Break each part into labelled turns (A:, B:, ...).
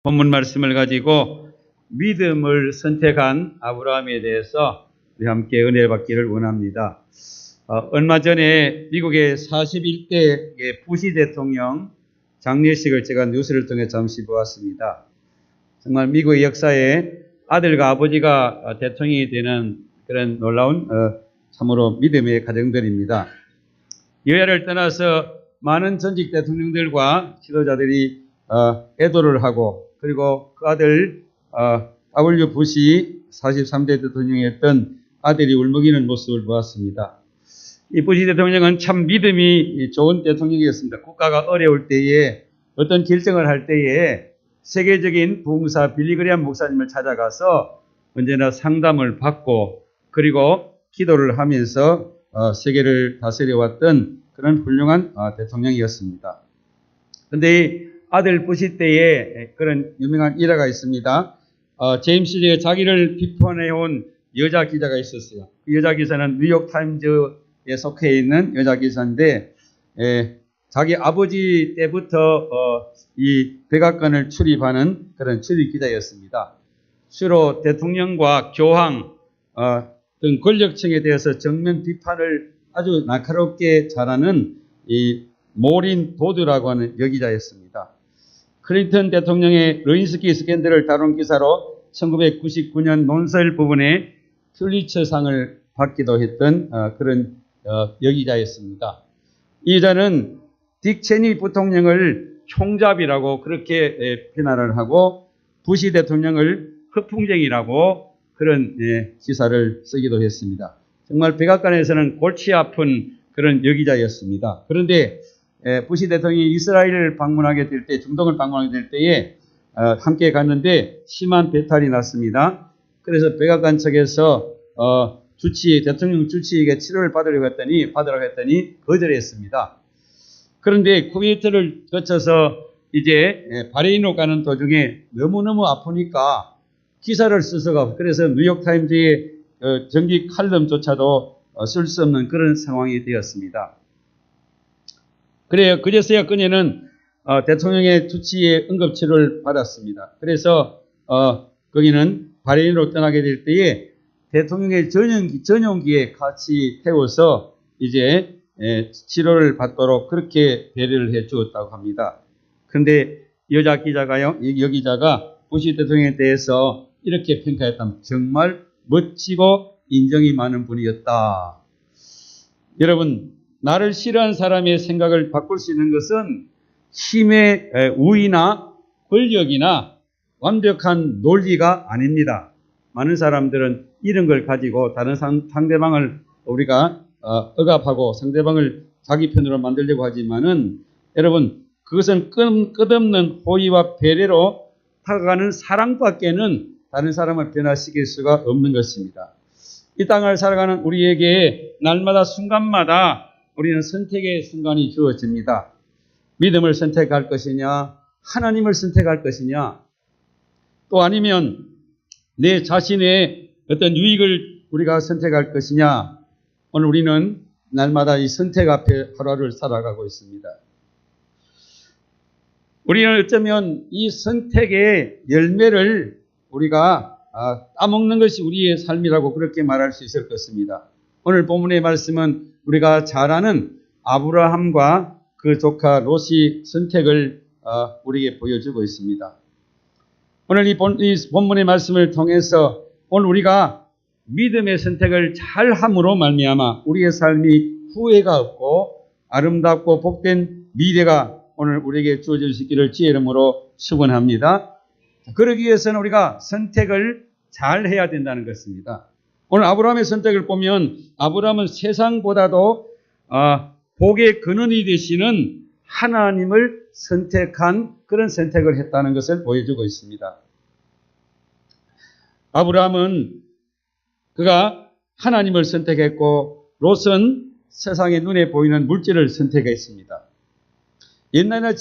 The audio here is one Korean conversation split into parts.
A: 본문 말씀을 가지고 믿음을 선택한 아브라함에 대해서 우리 함께 은혜 받기를 원합니다. 얼마 전에 미국의 41대 부시 대통령 장례식을 제가 뉴스를 통해 잠시 보았습니다. 정말 미국의 역사에 아들과 아버지가 대통령이 되는 그런 놀라운 참으로 믿음의 가정들입니다. 여야를 떠나서 많은 전직 대통령들과 지도자들이 애도를 하고, 그리고 그 아들 W 부시 43대 대통령이었던 아들이 울먹이는 모습을 보았습니다. 이 부시 대통령은 참 믿음이 좋은 대통령이었습니다. 국가가 어려울 때에 어떤 결정을 할 때에 세계적인 부흥사 빌리그리암 목사님을 찾아가서 언제나 상담을 받고, 그리고 기도를 하면서 세계를 다스려왔던 그런 훌륭한 대통령이었습니다. 그런데 아들 부시 때에 그런 유명한 일화가 있습니다. 제임스 자기를 비판해온 여자 기자가 있었어요. 그 여자 기자는 뉴욕타임즈에 속해 있는 여자 기자인데, 자기 아버지 때부터 이 백악관을 출입하는 그런 출입 기자였습니다. 주로 대통령과 교황 등 권력층에 대해서 정면 비판을 아주 날카롭게 잘하는 이 모린 도드라고 하는 여기자였습니다. 클린턴 대통령의 레윈스키 스캔들을 다룬 기사로 1999년 논설 부분에 퓰리처상을 받기도 했던 그런 여기자였습니다. 이 여자는 딕 체니 부통령을 총잡이라고 그렇게 비난을 하고, 부시 대통령을 허풍쟁이라고 그런 기사를 쓰기도 했습니다. 정말 백악관에서는 골치 아픈 그런 여기자였습니다. 그런데 부시 대통령이 이스라엘을 방문하게 될 때, 중동을 방문하게 될 때에 함께 갔는데 심한 배탈이 났습니다. 그래서 백악관 측에서 대통령 주치의에게 치료를 받으라고 했더니 거절했습니다. 그런데 쿠웨이트를 거쳐서 이제 바레인으로 가는 도중에 너무너무 아프니까 기사를 써서, 그래서 뉴욕타임즈의 정기 칼럼조차도 쓸 수 없는 그런 상황이 되었습니다. 그래서야 그녀는 대통령의 주치의 응급치료를 받았습니다. 그래서 거기는 바레인으로 떠나게 될 때에 대통령의 전용기에 같이 태워서 이제 치료를 받도록 그렇게 배려를 해 주었다고 합니다. 그런데 여기자가 부시 대통령에 대해서 이렇게 평가했다면 정말 멋지고 인정이 많은 분이었다. 여러분, 나를 싫어하는 사람의 생각을 바꿀 수 있는 것은 힘의 우위나 권력이나 완벽한 논리가 아닙니다. 많은 사람들은 이런 걸 가지고 다른 상대방을 우리가 억압하고 상대방을 자기 편으로 만들려고 하지만은, 여러분, 그것은 끝없는 호의와 배려로 다가가는 사랑밖에는 다른 사람을 변화시킬 수가 없는 것입니다. 이 땅을 살아가는 우리에게 날마다 순간마다 우리는 선택의 순간이 주어집니다. 믿음을 선택할 것이냐, 하나님을 선택할 것이냐, 또 아니면 내 자신의 어떤 유익을 우리가 선택할 것이냐. 오늘 우리는 날마다 이 선택 앞에 하루하루를 살아가고 있습니다. 우리는 어쩌면 이 선택의 열매를 우리가 따먹는 것이 우리의 삶이라고 그렇게 말할 수 있을 것입니다. 오늘 본문의 말씀은 우리가 잘 아는 아브라함과 그 조카 롯이 선택을 우리에게 보여주고 있습니다. 오늘 이 본문의 말씀을 통해서 오늘 우리가 믿음의 선택을 잘 함으로 말미암아 우리의 삶이 후회가 없고 아름답고 복된 미래가 오늘 우리에게 주어질 수 있기를 주의 이름으로 축원합니다. 그러기 위해서는 우리가 선택을 잘 해야 된다는 것입니다. 오늘 아브라함의 선택을 보면 아브라함은 세상보다도 복의 근원이 되시는 하나님을 선택한 그런 선택을 했다는 것을 보여주고 있습니다. 아브라함은 그가 하나님을 선택했고, 롯은 세상의 눈에 보이는 물질을 선택했습니다. 옛날이나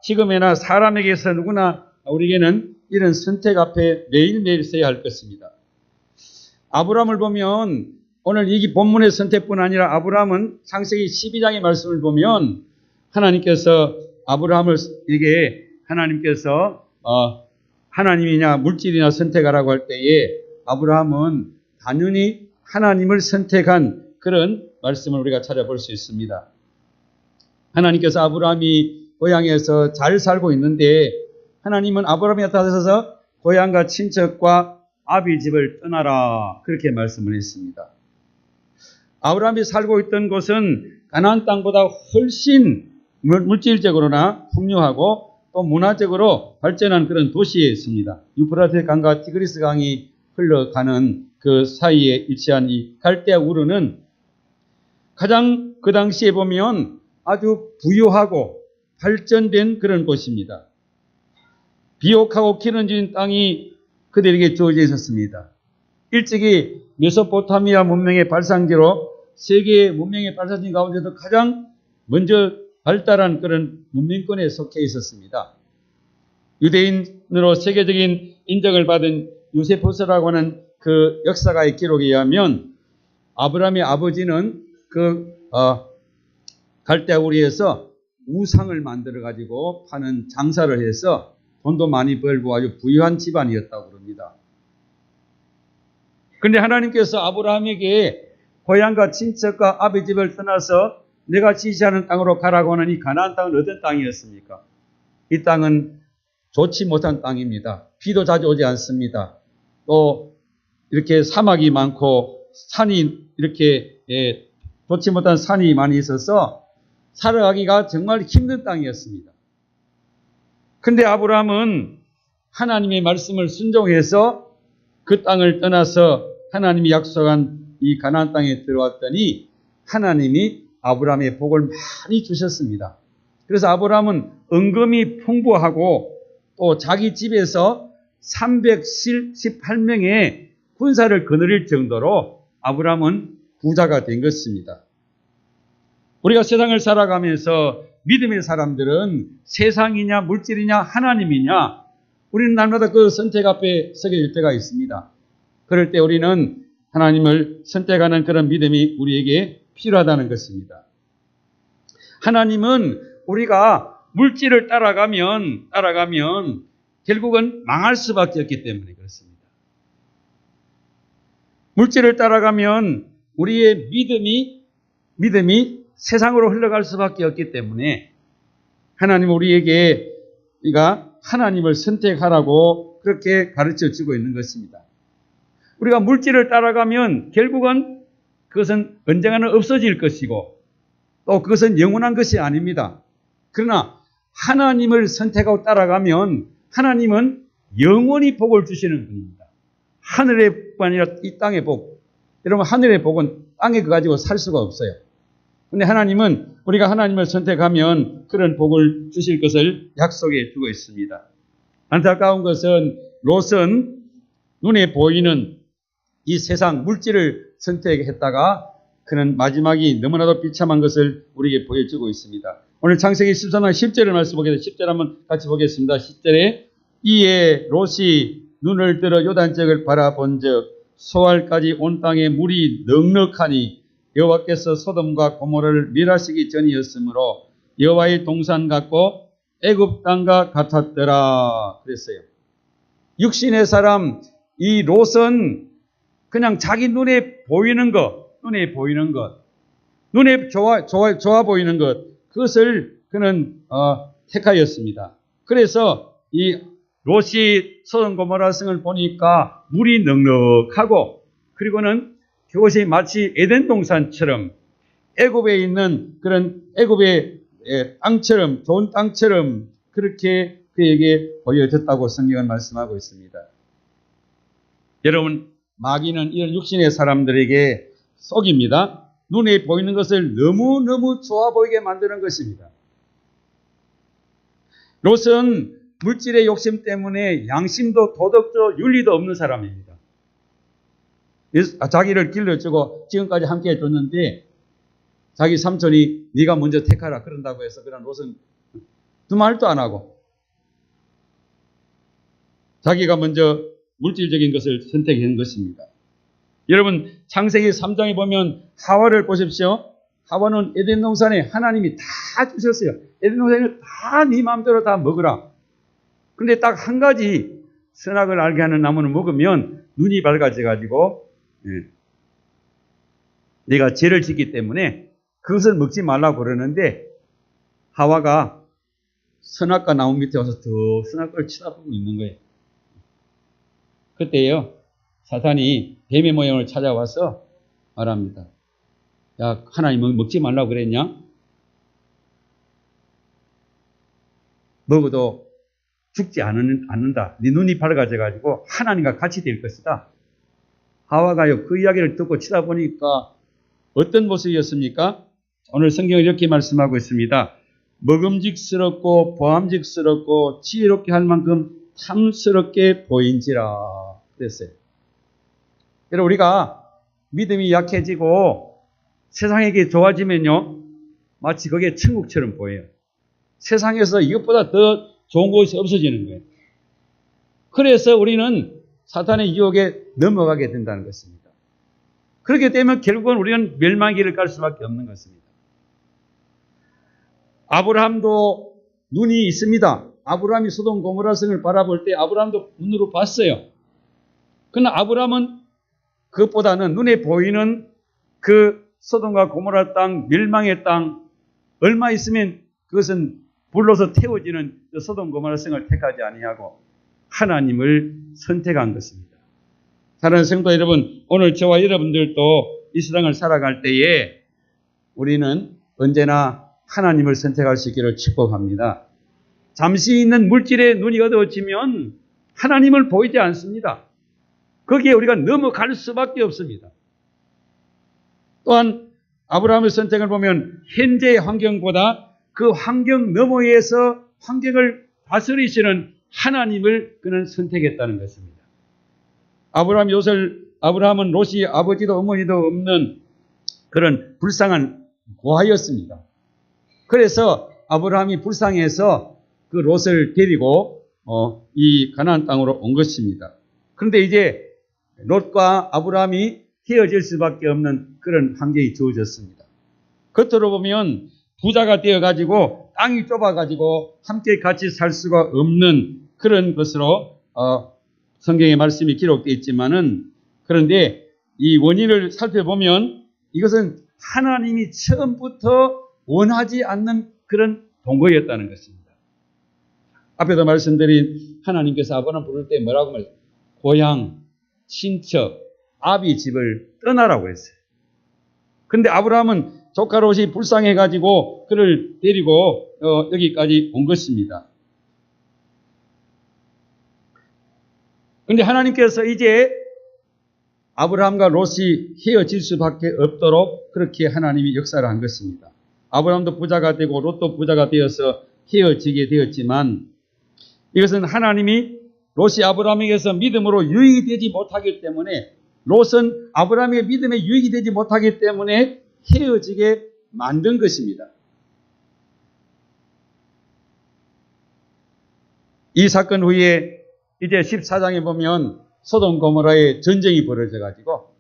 A: 지금이나 사람에게서 누구나 우리에게는 이런 선택 앞에 매일매일 서야 할 것입니다. 아브라함을 보면 오늘 이 본문의 선택뿐 아니라 아브라함은 창세기 12장의 말씀을 보면 하나님께서 하나님이냐 물질이냐 선택하라고 할 때에 아브라함은 당연히 하나님을 선택한 그런 말씀을 우리가 찾아볼 수 있습니다. 하나님께서 아브라함이 고향에서 잘 살고 있는데 하나님은 아브라함이 나타나셔서 고향과 친척과 아비 집을 떠나라 그렇게 말씀을 했습니다. 아브라함이 살고 있던 곳은 가나안 땅보다 훨씬 물질적으로나 풍요하고 또 문화적으로 발전한 그런 도시에 있습니다. 유프라테 강과 티그리스 강이 흘러가는 그 사이에 위치한 이 갈대아 우르는 가장 그 당시에 보면 아주 부유하고 발전된 그런 곳입니다. 비옥하고 기름진 땅이 그들에게 주어져 있었습니다. 일찍이 메소포타미아 문명의 발상지로 세계의 문명의 발상지 가운데서 가장 먼저 발달한 그런 문명권에 속해 있었습니다. 유대인으로 세계적인 인정을 받은 요세푸스라고 하는 그 역사가의 기록에 의하면 아브라함의 아버지는 그 갈대아 우리에서 우상을 만들어 가지고 파는 장사를 해서 돈도 많이 벌고 아주 부유한 집안이었다고 그럽니다. 그런데 하나님께서 아브라함에게 고향과 친척과 아비 집을 떠나서 내가 지시하는 땅으로 가라고 하는 이 가나안 땅은 어떤 땅이었습니까? 이 땅은 좋지 못한 땅입니다. 비도 자주 오지 않습니다. 또 이렇게 사막이 많고 산이 이렇게 좋지 못한 산이 많이 있어서 살아가기가 정말 힘든 땅이었습니다. 근데 아브라함은 하나님의 말씀을 순종해서 그 땅을 떠나서 하나님이 약속한 이 가나안 땅에 들어왔더니 하나님이 아브라함의 복을 많이 주셨습니다. 그래서 아브라함은 은금이 풍부하고 또 자기 집에서 318명의 군사를 거느릴 정도로 아브라함은 부자가 된 것입니다. 우리가 세상을 살아가면서 믿음의 사람들은 세상이냐 물질이냐 하나님이냐 우리는 날마다 그 선택 앞에 서게 될 때가 있습니다. 그럴 때 우리는 하나님을 선택하는 그런 믿음이 우리에게 필요하다는 것입니다. 하나님은 우리가 물질을 따라가면 결국은 망할 수밖에 없기 때문에 그렇습니다. 물질을 따라가면 우리의 믿음이 세상으로 흘러갈 수밖에 없기 때문에 하나님은 우리에게 우리가 하나님을 선택하라고 그렇게 가르쳐 주고 있는 것입니다. 우리가 물질을 따라가면 결국은 그것은 언젠가는 없어질 것이고 또 그것은 영원한 것이 아닙니다. 그러나 하나님을 선택하고 따라가면 하나님은 영원히 복을 주시는 분입니다. 하늘의 복이 아니라 이 땅의 복. 여러분 하늘의 복은 땅에 가지고 살 수가 없어요. 그런데 하나님은 우리가 하나님을 선택하면 그런 복을 주실 것을 약속해 주고 있습니다. 안타까운 것은 롯은 눈에 보이는 이 세상 물질을 선택했다가 그는 마지막이 너무나도 비참한 것을 우리에게 보여주고 있습니다. 오늘 창세기 14장 10절을 말씀 보겠습니다. 10절 한번 같이 보겠습니다. 10절에 이에 롯이 눈을 들어 요단적을 바라본즉 소알까지 온 땅에 물이 넉넉하니 여호와께서 소돔과 고모라를 멸하시기 전이었으므로 여호와의 동산 같고 애굽 땅과 같았더라 그랬어요. 육신의 사람 이 롯은 그냥 자기 눈에 보이는 것, 눈에 좋아 보이는 것, 그것을 그는 택하였습니다. 그래서 이 롯이 소돔 고모라 성을 보니까 물이 넉넉하고 그리고는 그것이 마치 에덴 동산처럼 애굽에 있는 그런 애굽의 땅처럼 좋은 땅처럼 그렇게 그에게 보여졌다고 성경은 말씀하고 있습니다. 여러분 마귀는 이런 육신의 사람들에게 속입니다. 눈에 보이는 것을 너무너무 좋아 보이게 만드는 것입니다. 롯은 물질의 욕심 때문에 양심도 도덕도 윤리도 없는 사람입니다. 자기를 길러주고 지금까지 함께 해줬는데 자기 삼촌이 네가 먼저 택하라 그런다고 해서 그런 롯은 두 말도 안 하고 자기가 먼저 물질적인 것을 선택한 것입니다. 여러분 창세기 3장에 보면 하와를 보십시오. 하와는 에덴 동산에 하나님이 다 주셨어요. 에덴 동산을 다 네 마음대로 다 먹으라. 근데 딱 한 가지 선악을 알게 하는 나무는 먹으면 눈이 밝아져가지고 내가 죄를 짓기 때문에 그것을 먹지 말라고 그러는데 하와가 선악과 나무 밑에 와서 더 선악과를 쳐다보고 있는 거예요. 그때요 사탄이 뱀의 모양을 찾아와서 말합니다. 야, 하나님 먹지 말라고 그랬냐? 먹어도 죽지 않는다. 네 눈이 밝아져가지고 하나님과 같이 될 것이다. 하와가요 그 이야기를 듣고 치다보니까 어떤 모습이었습니까? 오늘 성경은 이렇게 말씀하고 있습니다. 먹음직스럽고 보암직스럽고 지혜롭게 할 만큼 탐스럽게 보인지라 그랬어요. 여러분 우리가 믿음이 약해지고 세상에게 좋아지면요 마치 그게 천국처럼 보여요. 세상에서 이것보다 더 좋은 곳이 없어지는 거예요. 그래서 우리는 사탄의 유혹에 넘어가게 된다는 것입니다. 그렇게 되면 결국은 우리는 멸망의 길을 갈 수밖에 없는 것입니다. 아브라함도 눈이 있습니다. 아브라함이 소돔 고모라 성을 바라볼 때 아브라함도 눈으로 봤어요. 그러나 아브라함은 그것보다는 눈에 보이는 그 소돔과 고모라 땅, 멸망의 땅, 얼마 있으면 그것은 불로서 태워지는 소돔 고모라 성을 택하지 아니하고 하나님을 선택한 것입니다. 사랑하는 성도 여러분, 오늘 저와 여러분들도 이 세상을 살아갈 때에 우리는 언제나 하나님을 선택할 수 있기를 축복합니다. 잠시 있는 물질에 눈이 어두워지면 하나님을 보이지 않습니다. 거기에 우리가 넘어갈 수밖에 없습니다. 또한 아브라함의 선택을 보면 현재의 환경보다 그 환경 너머에서 환경을 다스리시는 하나님을 그는 선택했다는 것입니다. 아브라함은 롯이 아버지도 어머니도 없는 그런 불쌍한 고아였습니다. 그래서 아브라함이 불쌍해서 그 롯을 데리고 이 가나안 땅으로 온 것입니다. 그런데 이제 롯과 아브라함이 헤어질 수밖에 없는 그런 환경이 주어졌습니다. 겉으로 보면 부자가 되어가지고 땅이 좁아가지고 함께 같이 살 수가 없는 그런 것으로 성경의 말씀이 기록되어 있지만은 그런데 이 원인을 살펴보면 이것은 하나님이 처음부터 원하지 않는 그런 동거였다는 것입니다. 앞에도 말씀드린 하나님께서 아브라함 부를 때 뭐라고 말했어요? 고향, 친척, 아비 집을 떠나라고 했어요. 그런데 아브라함은 조카 롯이 불쌍해가지고 그를 데리고 여기까지 온 것입니다. 그런데 하나님께서 이제 아브라함과 롯이 헤어질 수밖에 없도록 그렇게 하나님이 역사를 한 것입니다. 아브라함도 부자가 되고 롯도 부자가 되어서 헤어지게 되었지만 이것은 하나님이 롯이 아브라함에게서 믿음으로 유익이 되지 못하기 때문에 롯은 아브라함의 믿음에 유익이 되지 못하기 때문에 헤어지게 만든 것입니다. 이 사건 후에 이제 14장에 보면 소돔 고모라에 전쟁이 벌어져 가지고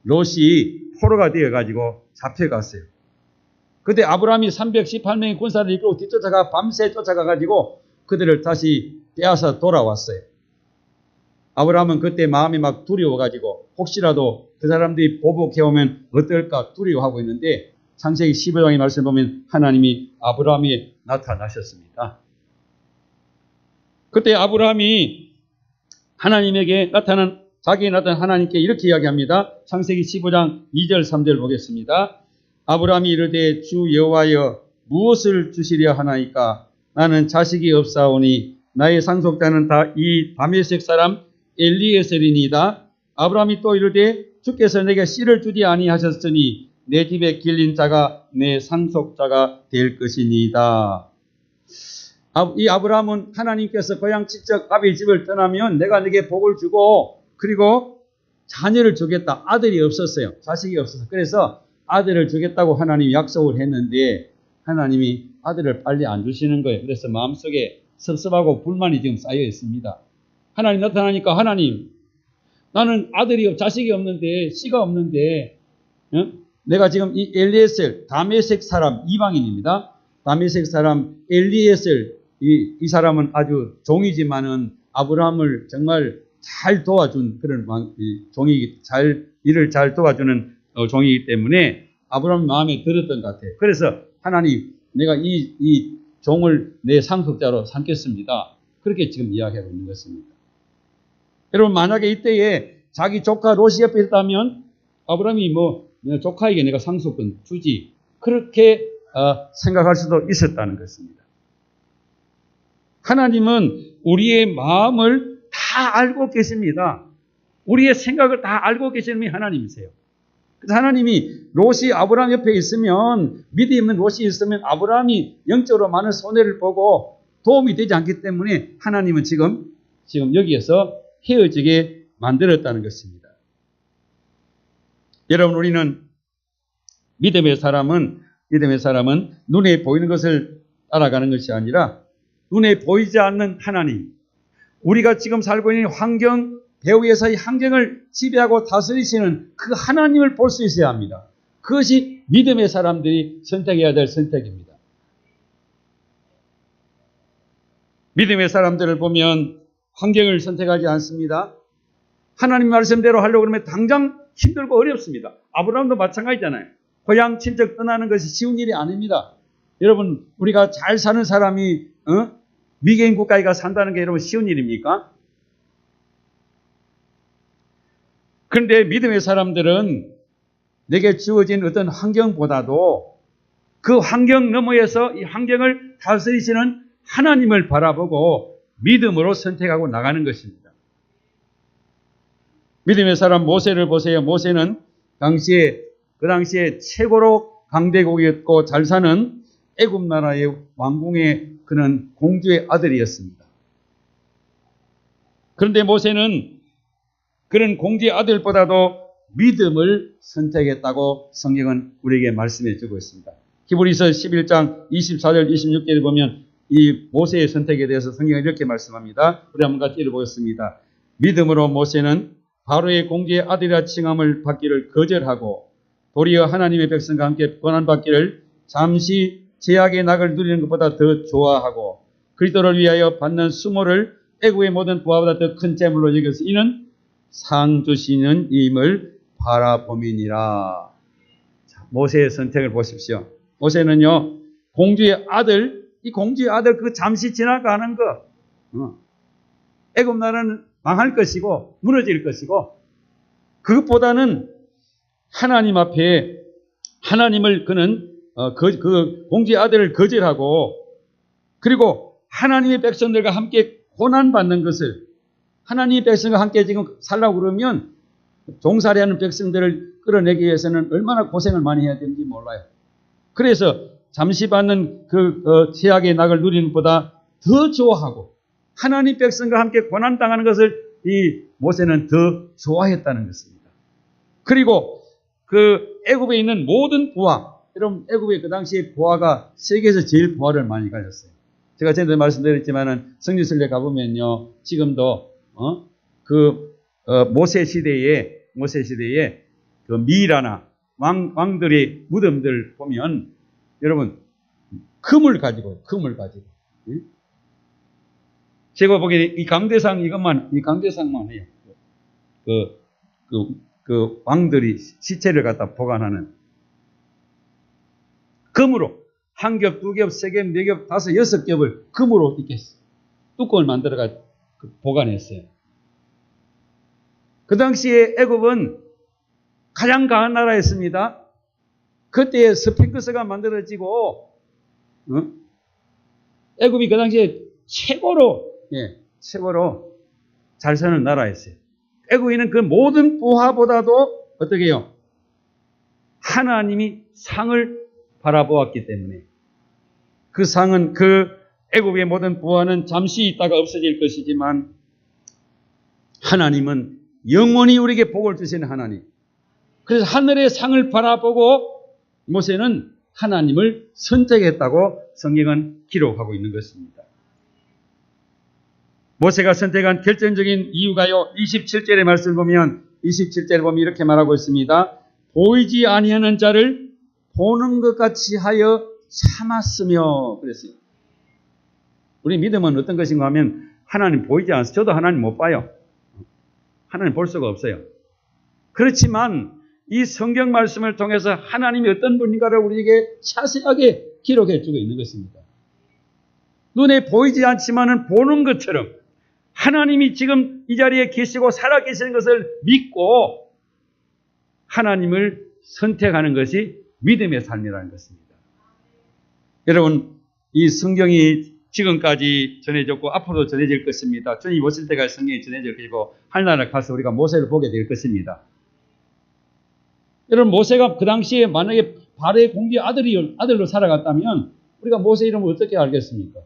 A: 롯이 포로가 되어 가지고 잡혀갔어요. 그때 아브라함이 318명의 군사를 이끌고 뒤쫓아가 밤새 쫓아가 가지고 그들을 다시 빼앗아 돌아왔어요. 아브라함은 그때 마음이 막 두려워가지고 혹시라도 그 사람들이 보복해오면 어떨까 두려워하고 있는데 창세기 15장의 말씀 보면 하나님이 아브라함에 나타나셨습니다. 그때 아브라함이 하나님에게 자기에 나타난 하나님께 이렇게 이야기합니다. 창세기 15장 2절 3절 보겠습니다. 아브라함이 이르되 주 여호와여 무엇을 주시려 하나이까? 나는 자식이 없사오니 나의 상속자는 다 이 다메섹 사람 엘리에셀이니이다. 아브라함이 또 이르되 주께서 내게 씨를 주지 아니하셨으니 내 집에 길린 자가 내 상속자가 될 것이니이다. 이 아브라함은 하나님께서 고향 친척 아비의 집을 떠나면 내가 네게 복을 주고 그리고 자녀를 주겠다. 아들이 없었어요. 자식이 없어서. 그래서 아들을 주겠다고 하나님이 약속을 했는데 하나님이 아들을 빨리 안 주시는 거예요. 그래서 마음속에 섭섭하고 불만이 지금 쌓여 있습니다. 하나님 나타나니까 하나님 나는 자식이 없는데 씨가 없는데 내가 지금 이 엘리에셀 다메섹 사람 이방인입니다. 다메섹 사람 엘리에셀 이 사람은 아주 종이지만은 아브라함을 정말 잘 도와준 그런 종이 일을 잘 도와주는 종이기 때문에 아브라함 마음에 들었던 것 같아요. 그래서 하나님, 내가 이 종을 내 상속자로 삼겠습니다. 그렇게 지금 이야기하고 있는 것입니다. 여러분, 만약에 이때에 자기 조카 롯이 옆에 있다면 아브라함이 조카에게 내가 상속권 주지, 그렇게 생각할 수도 있었다는 것입니다. 하나님은 우리의 마음을 다 알고 계십니다. 우리의 생각을 다 알고 계시는 분이 하나님이세요. 그래서 하나님이 롯이 아브라함 옆에 있으면, 믿음 있는 롯이 있으면 아브라함이 영적으로 많은 손해를 보고 도움이 되지 않기 때문에 하나님은 지금 여기에서 헤어지게 만들었다는 것입니다. 여러분, 우리는 믿음의 사람은 눈에 보이는 것을 따라가는 것이 아니라 눈에 보이지 않는 하나님, 우리가 지금 살고 있는 환경, 배후에서의 환경을 지배하고 다스리시는 그 하나님을 볼 수 있어야 합니다. 그것이 믿음의 사람들이 선택해야 될 선택입니다. 믿음의 사람들을 보면 환경을 선택하지 않습니다. 하나님 말씀대로 하려고 그러면 당장 힘들고 어렵습니다. 아브라함도 마찬가지잖아요. 고향 친척 떠나는 것이 쉬운 일이 아닙니다. 여러분, 우리가 잘 사는 사람이 미개인 국가에 가 산다는 게 여러분 쉬운 일입니까? 그런데 믿음의 사람들은 내게 주어진 어떤 환경보다도 그 환경 너머에서 이 환경을 다스리시는 하나님을 바라보고 믿음으로 선택하고 나가는 것입니다. 믿음의 사람 모세를 보세요. 모세는 그 당시에 최고로 강대국이었고 잘 사는 애굽 나라의 왕궁의 그는 공주의 아들이었습니다. 그런데 모세는 그런 공주의 아들보다도 믿음을 선택했다고 성경은 우리에게 말씀해 주고 있습니다. 히브리서 11장 24절 26절을 보면 이 모세의 선택에 대해서 성경은 이렇게 말씀합니다. 우리 한번 같이 읽어보겠습니다. 믿음으로 모세는 바로의 공주의 아들이라 칭함을 받기를 거절하고 도리어 하나님의 백성과 함께 고난받기를 잠시 제약의 낙을 누리는 것보다 더 좋아하고 그리스도를 위하여 받는 수모를 애국의 모든 부하보다 더 큰 재물로 여겨서 이는 상 주시는 임을 바라봄이니라. 모세의 선택을 보십시오. 모세는요, 공주의 아들, 이 공주의 아들 그 잠시 지나가는 거, 애굽 나라는 망할 것이고 무너질 것이고 그것보다는 하나님 앞에 하나님을 그는 그 공주의 아들을 거절하고 그리고 하나님의 백성들과 함께 고난받는 것을 하나님의 백성과 함께 지금 살라고 그러면 종살이하는 백성들을 끌어내기 위해서는 얼마나 고생을 많이 해야 되는지 몰라요. 그래서 잠시 받는 그 제약의 낙을 누리는 것보다 더 좋아하고 하나님 백성과 함께 고난당하는 것을 이 모세는 더 좋아했다는 것입니다. 그리고 그 애굽에 있는 모든 부하, 여러분 애굽의 그 당시에 부하가 세계에서 제일 부하를 많이 가졌어요. 제가 전에 말씀드렸지만은 성지순례 가보면요, 지금도 모세 시대에 그 미라나 왕들의 무덤들 보면 여러분 금을 가지고 제가 보기에 이 강대상만 해요. 그 왕들이 시체를 갖다 보관하는 금으로 한 겹, 두 겹, 세 겹, 네 겹, 다섯, 여섯 겹을 금으로 이렇게 뚜껑을 만들어가 보관했어요. 그 당시에 애굽은 가장 강한 나라였습니다. 그때 스핑크스가 만들어지고 애굽이 그 당시에 최고로 잘 사는 나라였어요. 애굽인은 그 모든 부하보다도 어떻게 해요? 하나님이 상을 바라보았기 때문에 그 상은 그 애굽의 모든 부하는 잠시 있다가 없어질 것이지만 하나님은 영원히 우리에게 복을 주시는 하나님. 그래서 하늘의 상을 바라보고 모세는 하나님을 선택했다고 성경은 기록하고 있는 것입니다. 모세가 선택한 결정적인 이유가요, 27절의 말씀을 보면 이렇게 말하고 있습니다. 보이지 아니하는 자를 보는 것 같이 하여 참았으며 그랬어요. 우리 믿음은 어떤 것인가 하면 하나님 보이지 않아서 저도 하나님 못 봐요. 하나님 볼 수가 없어요. 그렇지만 이 성경 말씀을 통해서 하나님이 어떤 분인가를 우리에게 자세하게 기록해 주고 있는 것입니다. 눈에 보이지 않지만은 보는 것처럼 하나님이 지금 이 자리에 계시고 살아계시는 것을 믿고 하나님을 선택하는 것이 믿음의 삶이라는 것입니다. 여러분, 이 성경이 지금까지 전해졌고 앞으로도 전해질 것입니다. 주님 오실 때까지 성경이 전해질 것이고 하늘나라 가서 우리가 모세를 보게 될 것입니다. 여러분, 모세가 그 당시에 만약에 바로의 공주의 아들로 살아갔다면 우리가 모세 이름을 어떻게 알겠습니까?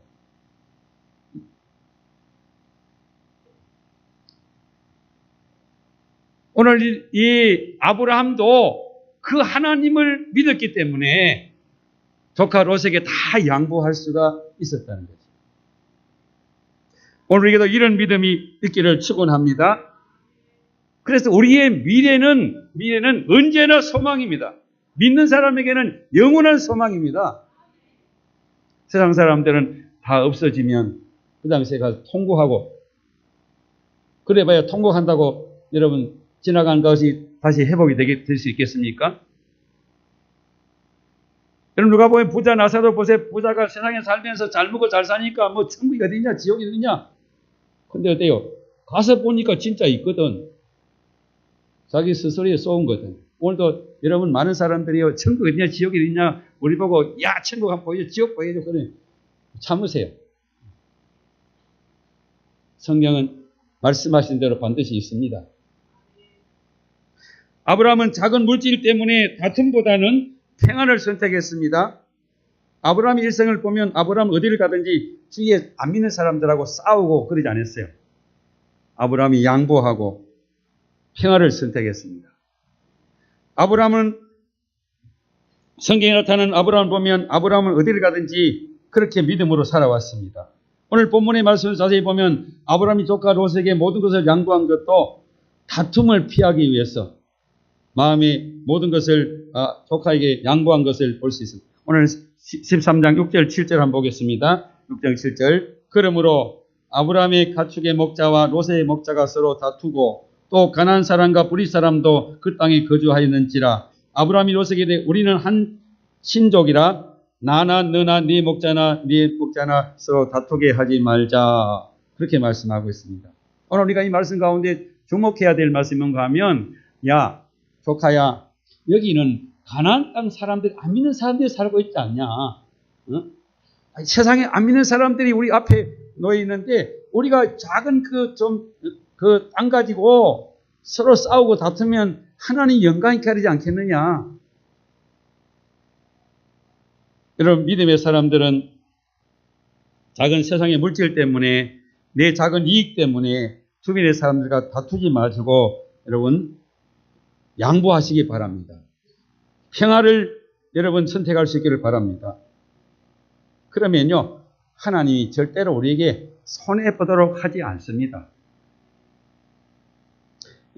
A: 오늘 이 아브라함도 그 하나님을 믿었기 때문에 조카 롯에게 다 양보할 수가 있었다는 거죠. 오늘 우리에게도 이런 믿음이 있기를 축원합니다. 그래서 우리의 미래는 언제나 소망입니다. 믿는 사람에게는 영원한 소망입니다. 세상 사람들은 다 없어지면 그 당시에 가서 통곡하고, 그래봐야 통곡한다고 여러분 지나간 것이 다시 회복이 될 수 있겠습니까? 여러분, 누가 보면 부자 나사로 보세요. 부자가 세상에 살면서 잘 먹고 잘 사니까 뭐 천국이 어디냐 지옥이 어디냐. 근데 어때요? 가서 보니까 진짜 있거든. 자기 스스로에 쏘은 거든. 오늘도 여러분 많은 사람들이요, 천국 어디냐 지옥이 어디냐 우리 보고 야 천국 한번 보여줘 지옥 보여줘. 그래 참으세요. 성경은 말씀하신 대로 반드시 있습니다. 아브라함은 작은 물질 때문에 다툼보다는 평안을 선택했습니다. 아브라함의 일생을 보면 아브라함은 어디를 가든지 주위에 안 믿는 사람들하고 싸우고 그러지 않았어요. 아브라함이 양보하고 평안을 선택했습니다. 아브라함은 성경에 나타나는 아브라함을 보면 아브라함은 어디를 가든지 그렇게 믿음으로 살아왔습니다. 오늘 본문의 말씀을 자세히 보면 아브라함이 조카 롯에게 모든 것을 양보한 것도 다툼을 피하기 위해서 마음의 모든 것을 조카에게 양보한 것을 볼 수 있습니다. 오늘 13장 6절 7절 한번 보겠습니다. 6절 7절. 그러므로 아브라함의 가축의 목자와 롯의 목자가 서로 다투고 또 가나안 사람과 브릿 사람도 그 땅에 거주하였는지라. 아브라함이 롯에게 이르되 우리는 한 친족이라 나나 너나 네 목자나 네 목자나 서로 다투게 하지 말자. 그렇게 말씀하고 있습니다. 오늘 우리가 이 말씀 가운데 주목해야 될 말씀이 뭔가 하면, 야 조카야, 여기는 가나안 땅 사람들, 안 믿는 사람들이 살고 있지 않냐? 어? 세상에 안 믿는 사람들이 우리 앞에 놓여 있는데 우리가 작은 그 땅 가지고 서로 싸우고 다투면 하나님 영광이 가리지 않겠느냐? 여러분, 믿음의 사람들은 작은 세상의 물질 때문에, 내 작은 이익 때문에 주변의 사람들과 다투지 마시고 여러분 양보하시기 바랍니다. 평화를 여러분 선택할 수 있기를 바랍니다. 그러면요, 하나님이 절대로 우리에게 손해보도록 하지 않습니다.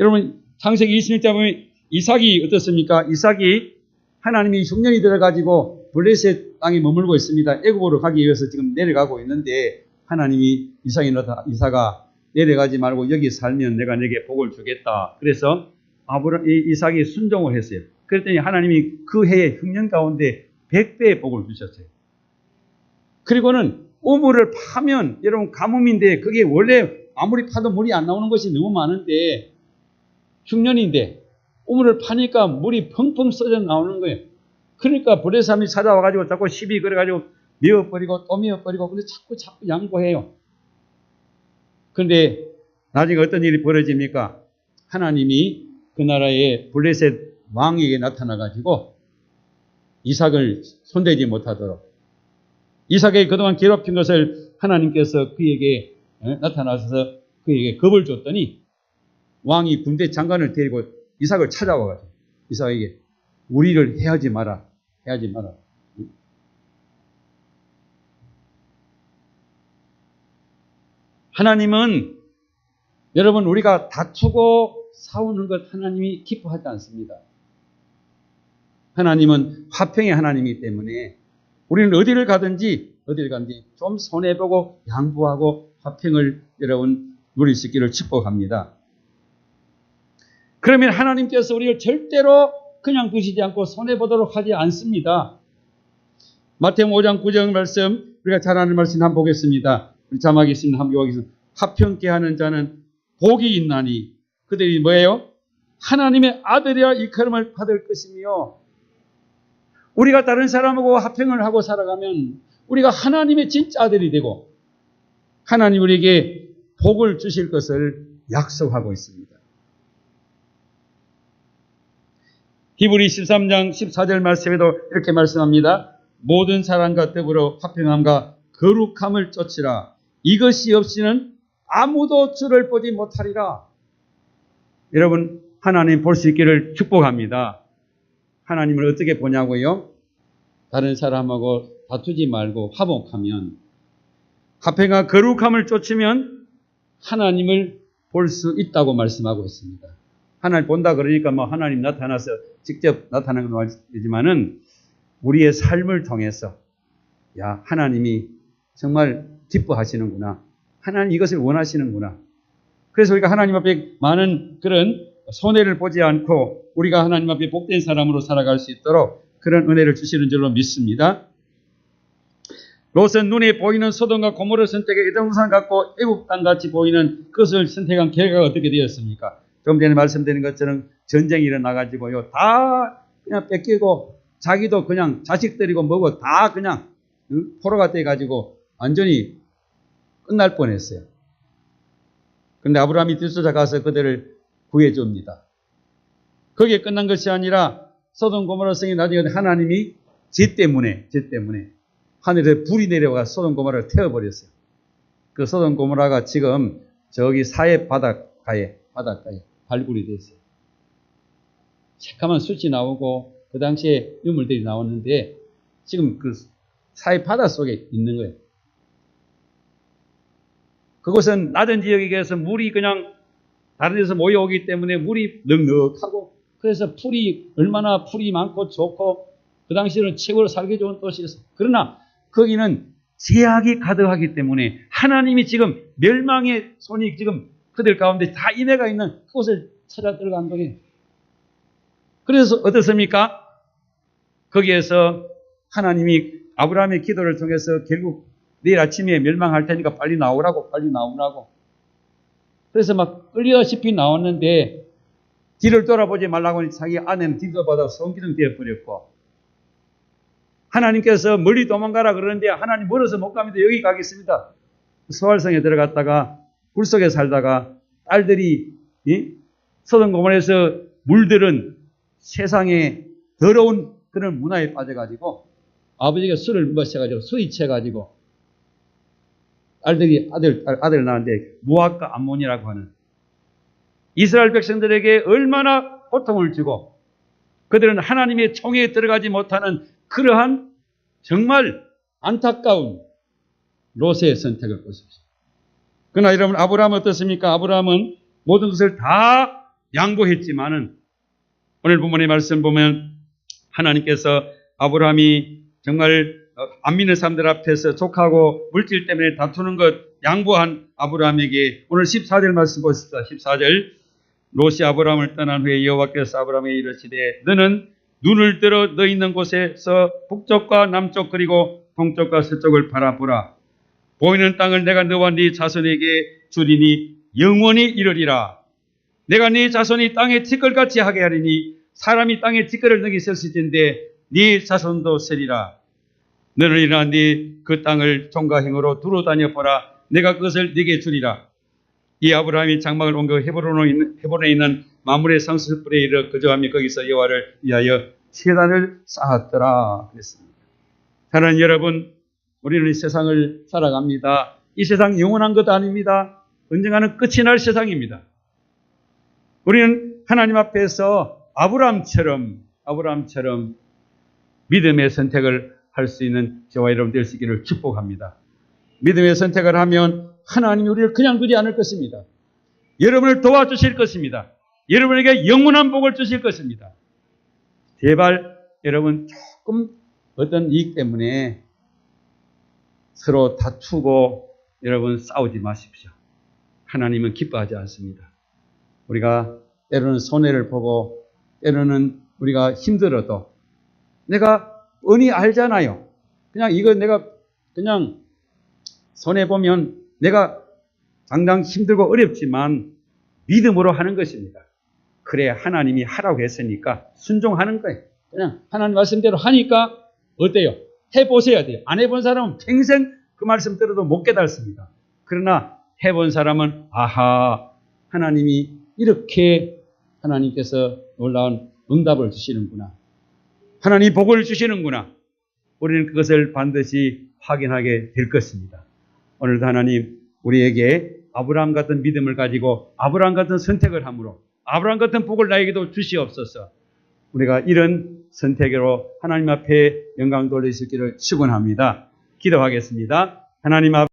A: 여러분, 창세기 26장 보면 이삭이 어떻습니까? 이삭이 하나님이 흉년이 들어가지고 블레셋 땅에 머물고 있습니다. 애굽으로 가기 위해서 지금 내려가고 있는데 하나님이 이삭아 내려가지 말고 여기 살면 내가 내게 복을 주겠다. 그래서 이삭이 순종을 했어요. 그랬더니 하나님이 그 해의 흉년 가운데 100배의 복을 주셨어요. 그리고는 우물을 파면, 여러분 가뭄인데 그게 원래 아무리 파도 물이 안 나오는 것이 너무 많은데 흉년인데 우물을 파니까 물이 펑펑 쏟아 나오는 거예요. 그러니까 블레셋 사람이 찾아와가지고 자꾸 시비 걸어가지고 미워버리고 또 미워버리고 근데 자꾸 양보해요. 그런데 나중에 어떤 일이 벌어집니까? 하나님이 그 나라의 블레셋 왕에게 나타나가지고 이삭을 손대지 못하도록, 이삭에게 그동안 괴롭힌 것을 하나님께서 그에게 나타나셔서 그에게 겁을 줬더니 왕이 군대 장관을 데리고 이삭을 찾아와가지고 이삭에게 우리를 해하지 마라. 하나님은 여러분 우리가 다투고 싸우는 것 하나님이 기뻐하지 않습니다. 하나님은 화평의 하나님이기 때문에 우리는 어디를 가든지 어딜 간디 좀 손해보고 양보하고 화평을 여러분 누릴 수 있기를 축복합니다. 그러면 하나님께서 우리를 절대로 그냥 두시지 않고 손해보도록 하지 않습니다. 마태복음 5장 9절 말씀 우리가 잘 아는 말씀 한번 보겠습니다. 우리 자막이 있습니다. 한번 보겠습니다. 화평케 하는 자는 복이 있나니 그들이 뭐예요? 하나님의 아들이라 일컬음을 받을 것이며 우리가 다른 사람하고 화평을 하고 살아가면 우리가 하나님의 진짜 아들이 되고 하나님 우리에게 복을 주실 것을 약속하고 있습니다. 히브리 13장 14절 말씀에도 이렇게 말씀합니다. 모든 사람과 더불어 화평함과 거룩함을 쫓으라. 이것이 없이는 아무도 주를 보지 못하리라. 여러분 하나님 볼 수 있기를 축복합니다. 하나님을 어떻게 보냐고요? 다른 사람하고 다투지 말고 화목하면 화평과 거룩함을 쫓으면 하나님을 볼 수 있다고 말씀하고 있습니다. 하나님 본다 그러니까 뭐 하나님 나타나서 직접 나타나는 건 아니지만은 우리의 삶을 통해서 야 하나님이 정말 기뻐하시는구나. 하나님 이것을 원하시는구나. 그래서 우리가 하나님 앞에 많은 그런 손해를 보지 않고 우리가 하나님 앞에 복된 사람으로 살아갈 수 있도록 그런 은혜를 주시는 줄로 믿습니다. 롯은 눈에 보이는 소돔과 고모를 선택해 에돔산 같고 애굽 땅같이 보이는 그것을 선택한 결과가 어떻게 되었습니까? 좀 전에 말씀드린 것처럼 전쟁이 일어나가지고요. 다 그냥 뺏기고 자기도 그냥 자식들이고 뭐고 다 그냥 포로가 돼가지고 완전히 끝날 뻔했어요. 그런데 아브라함이 뒤쫓아가서 그들을 구해줍니다. 거기에 끝난 것이 아니라 소돔 고모라 성이 나중에 하나님이 죄 때문에 하늘에 불이 내려가 소돔 고모라를 태워버렸어요. 그 소돔 고모라가 지금 저기 사해 바닷가에 발굴이 됐어요. 새까만 숯이 나오고 그 당시에 유물들이 나왔는데 지금 그 사해 바다 속에 있는 거예요. 그곳은 낮은 지역에서 물이 그냥 다른 데서 모여오기 때문에 물이 넉넉하고 그래서 얼마나 풀이 많고 좋고 그 당시에는 최고로 살기 좋은 도시였어요. 그러나 거기는 제약이 가득하기 때문에 하나님이 지금 멸망의 손이 지금 그들 가운데 다 인해가 있는 그곳을 찾아 들어간 거예요. 그래서 어떻습니까? 거기에서 하나님이 아브라함의 기도를 통해서 결국 내일 아침에 멸망할 테니까 빨리 나오라고. 그래서 막 끌리다시피 나왔는데 뒤를 돌아보지 말라고 하니 자기 아내는 뒤돌아보다가 성기능 되어버렸고 하나님께서 멀리 도망가라 그러는데 하나님 멀어서 못 갑니다. 여기 가겠습니다. 소알성에 들어갔다가 굴 속에 살다가 딸들이 소돔 고모라에서 물들은 세상에 더러운 그런 문화에 빠져가지고 아버지가 술을 마셔가지고 술이 채가지고 딸들이 아들 낳았는데 모압과 암몬이라고 하는 이스라엘 백성들에게 얼마나 고통을 주고 그들은 하나님의 총에 들어가지 못하는 그러한 정말 안타까운 롯의 선택을 보십시오. 그러나 여러분 아브라함은 어떻습니까? 아브라함은 모든 것을 다 양보했지만은 오늘 본문의 말씀 보면 하나님께서 아브라함이 정말 안 믿는 사람들 앞에서 족하고 물질 때문에 다투는 것 양보한 아브라함에게 오늘 14절 말씀 보십시다. 14절 롯이 아브라함을 떠난 후에 여호와께서 아브라함에게 이르시되 너는 눈을 들어 너 있는 곳에서 북쪽과 남쪽 그리고 동쪽과 서쪽을 바라보라. 보이는 땅을 내가 너와 네 자손에게 주리니 영원히 이르리라. 내가 네 자손이 땅에 티끌같이 하게 하리니 사람이 땅에 티끌을 능히 셀 텐데 네 자손도 세리라. 너는 일어나 네 그 땅을 종과 행으로 두루 다녀보라. 내가 그것을 네게 주리라. 이 아브라함이 장막을 옮겨 헤브론에 있는 마므레 상수풀에 이르러 거주하며 거기서 여호와를 위하여 제단을 쌓았더라 그랬습니다. 사랑하는 여러분, 우리는 이 세상을 살아갑니다. 이 세상 영원한 것 아닙니다. 언젠가는 끝이 날 세상입니다. 우리는 하나님 앞에서 아브라함처럼 믿음의 선택을 할 수 있는 저와 여러분 될 수 있기를 축복합니다. 믿음의 선택을 하면 하나님이 우리를 그냥 두지 않을 것입니다. 여러분을 도와주실 것입니다. 여러분에게 영원한 복을 주실 것입니다. 제발 여러분 조금 어떤 이익 때문에 서로 다투고 여러분 싸우지 마십시오. 하나님은 기뻐하지 않습니다. 우리가 때로는 손해를 보고 때로는 우리가 힘들어도 내가 뻔히 알잖아요. 그냥 이거 내가 그냥 손해보면 내가 당장 힘들고 어렵지만 믿음으로 하는 것입니다. 그래 하나님이 하라고 했으니까 순종하는 거예요. 그냥 하나님 말씀대로 하니까 어때요? 해보셔야 돼요. 안 해본 사람은 평생 그 말씀 들어도 못 깨닫습니다. 그러나 해본 사람은 아하 하나님이 이렇게 하나님께서 놀라운 응답을 주시는구나. 하나님 복을 주시는구나. 우리는 그것을 반드시 확인하게 될 것입니다. 오늘도 하나님 우리에게 아브라함 같은 믿음을 가지고 아브라함 같은 선택을 함으로 아브라함 같은 복을 나에게도 주시옵소서. 우리가 이런 선택으로 하나님 앞에 영광 돌리실 길을 축원합니다. 기도하겠습니다. 하나님 앞